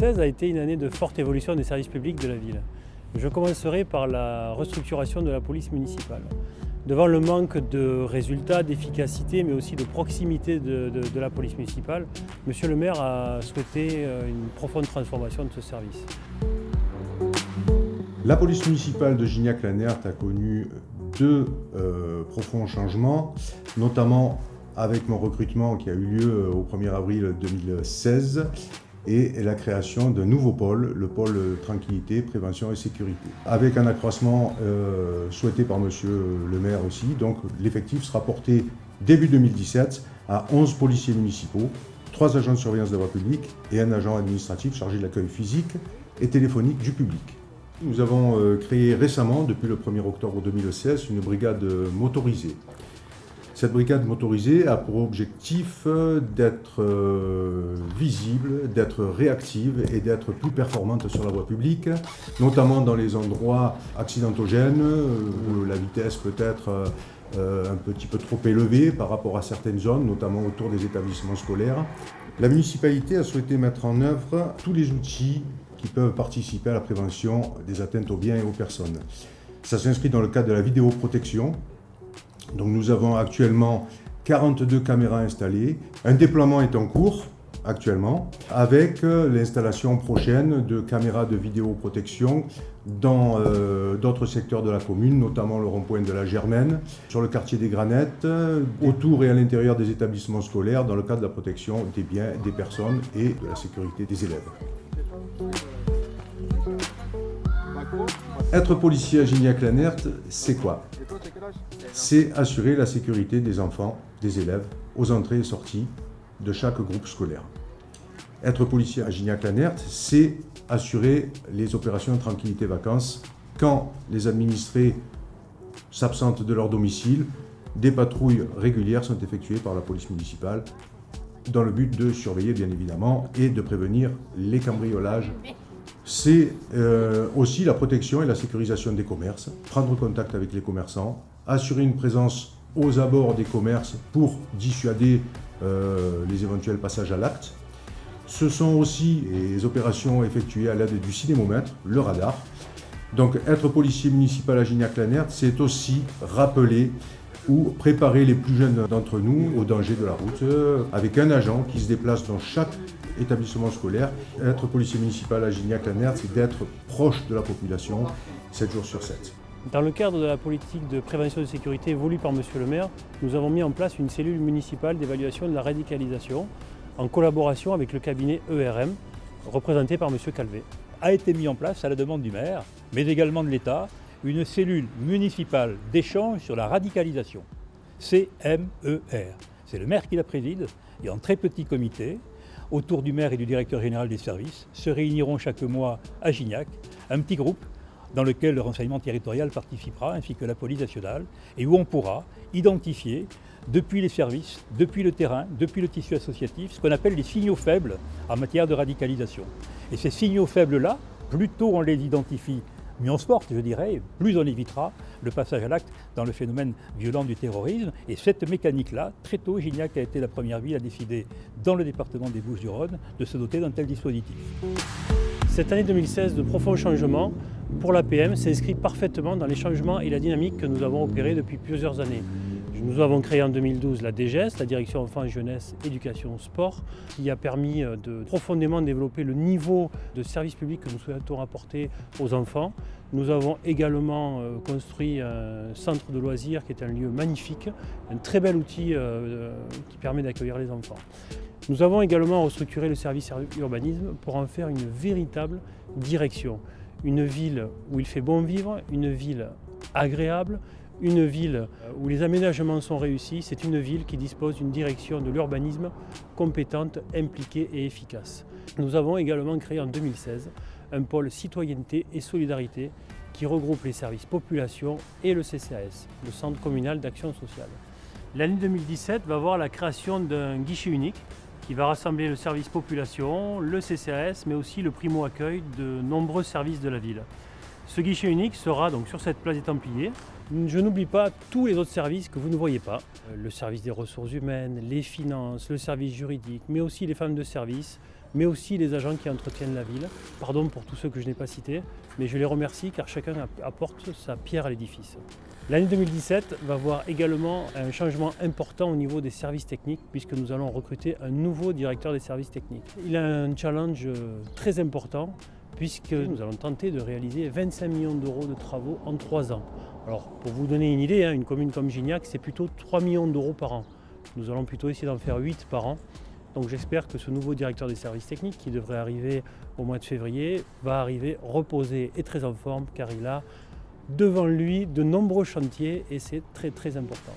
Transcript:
2016 a été une année de forte évolution des services publics de la ville. Je commencerai par la restructuration de la police municipale. Devant le manque de résultats, d'efficacité, mais aussi de proximité de la police municipale, Monsieur le maire a souhaité une profonde transformation de ce service. La police municipale de Gignac-Lanert a connu deux profonds changements, notamment avec mon recrutement qui a eu lieu au 1er avril 2016 et la création d'un nouveau pôle, le pôle tranquillité, prévention et sécurité. Avec un accroissement souhaité par monsieur le maire aussi, donc l'effectif sera porté début 2017 à 11 policiers municipaux, 3 agents de surveillance de la voie publique et un agent administratif chargé de l'accueil physique et téléphonique du public. Nous avons créé récemment, depuis le 1er octobre 2016, une brigade motorisée. Cette brigade motorisée a pour objectif d'être visible, d'être réactive et d'être plus performante sur la voie publique, notamment dans les endroits accidentogènes, où la vitesse peut être un petit peu trop élevée par rapport à certaines zones, notamment autour des établissements scolaires. La municipalité a souhaité mettre en œuvre tous les outils qui peuvent participer à la prévention des atteintes aux biens et aux personnes. Ça s'inscrit dans le cadre de la vidéoprotection. Donc nous avons actuellement 42 caméras installées. Un déploiement est en cours actuellement avec l'installation prochaine de caméras de vidéoprotection dans d'autres secteurs de la commune, notamment le rond-point de la Germaine, sur le quartier des Granettes, autour et à l'intérieur des établissements scolaires dans le cadre de la protection des biens, des personnes et de la sécurité des élèves. Être policier à Gignac-Lanert, c'est quoi? C'est assurer la sécurité des enfants, des élèves, aux entrées et sorties de chaque groupe scolaire. Être policier à Gignac-Lanert, c'est assurer les opérations de tranquillité-vacances quand les administrés s'absentent de leur domicile. Des patrouilles régulières sont effectuées par la police municipale dans le but de surveiller bien évidemment et de prévenir les cambriolages. C'est aussi la protection et la sécurisation des commerces, prendre contact avec les commerçants, assurer une présence aux abords des commerces pour dissuader les éventuels passages à l'acte. Ce sont aussi les opérations effectuées à l'aide du cinémomètre, le radar. Donc être policier municipal à Gignac-Lanert, c'est aussi rappeler ou préparer les plus jeunes d'entre nous au danger de la route avec un agent qui se déplace dans chaque établissement scolaire. Être policier municipal à Gignac-Lanert, c'est d'être proche de la population 7 jours sur 7. Dans le cadre de la politique de prévention de sécurité voulue par Monsieur le maire, nous avons mis en place une cellule municipale d'évaluation de la radicalisation en collaboration avec le cabinet ERM, représenté par Monsieur Calvet. A été mis en place à la demande du maire, mais également de l'État, une cellule municipale d'échange sur la radicalisation, CMER. C'est le maire qui la préside et en très petit comité, autour du maire et du directeur général des services, se réuniront chaque mois à Gignac un petit groupe dans lequel le renseignement territorial participera, ainsi que la police nationale, et où on pourra identifier, depuis les services, depuis le terrain, depuis le tissu associatif, ce qu'on appelle les signaux faibles en matière de radicalisation. Et ces signaux faibles-là, plus tôt on les identifie, mieux on se porte, je dirais, plus on évitera le passage à l'acte dans le phénomène violent du terrorisme. Et cette mécanique-là, très tôt, Gignac a été la première ville à décider, dans le département des Bouches-du-Rhône, de se doter d'un tel dispositif. Cette année 2016 de profonds changements pour l'APM s'inscrit parfaitement dans les changements et la dynamique que nous avons opérés depuis plusieurs années. Nous avons créé en 2012 la DGES, la Direction Enfants, Jeunesse, Éducation, Sport, qui a permis de profondément développer le niveau de service public que nous souhaitons apporter aux enfants. Nous avons également construit un centre de loisirs qui est un lieu magnifique, un très bel outil qui permet d'accueillir les enfants. Nous avons également restructuré le service urbanisme pour en faire une véritable direction. Une ville où il fait bon vivre, une ville agréable, une ville où les aménagements sont réussis, c'est une ville qui dispose d'une direction de l'urbanisme compétente, impliquée et efficace. Nous avons également créé en 2016 un pôle citoyenneté et solidarité qui regroupe les services population et le CCAS, le Centre communal d'action sociale. L'année 2017 va voir la création d'un guichet unique qui va rassembler le service population, le CCAS, mais aussi le primo accueil de nombreux services de la ville. Ce guichet unique sera donc sur cette place des Templiers, Je n'oublie pas tous les autres services que vous ne voyez pas. Le service des ressources humaines, les finances, le service juridique, mais aussi les femmes de service, mais aussi les agents qui entretiennent la ville. Pardon pour tous ceux que je n'ai pas cités, mais je les remercie car chacun apporte sa pierre à l'édifice. L'année 2017 va voir également un changement important au niveau des services techniques puisque nous allons recruter un nouveau directeur des services techniques. Il a un challenge très important puisque nous allons tenter de réaliser 25 millions d'euros de travaux en 3 ans. Alors pour vous donner une idée, une commune comme Gignac, c'est plutôt 3 millions d'euros par an. Nous allons plutôt essayer d'en faire 8 par an. Donc j'espère que ce nouveau directeur des services techniques qui devrait arriver au mois de février va arriver reposé et très en forme car il a devant lui de nombreux chantiers et c'est très important.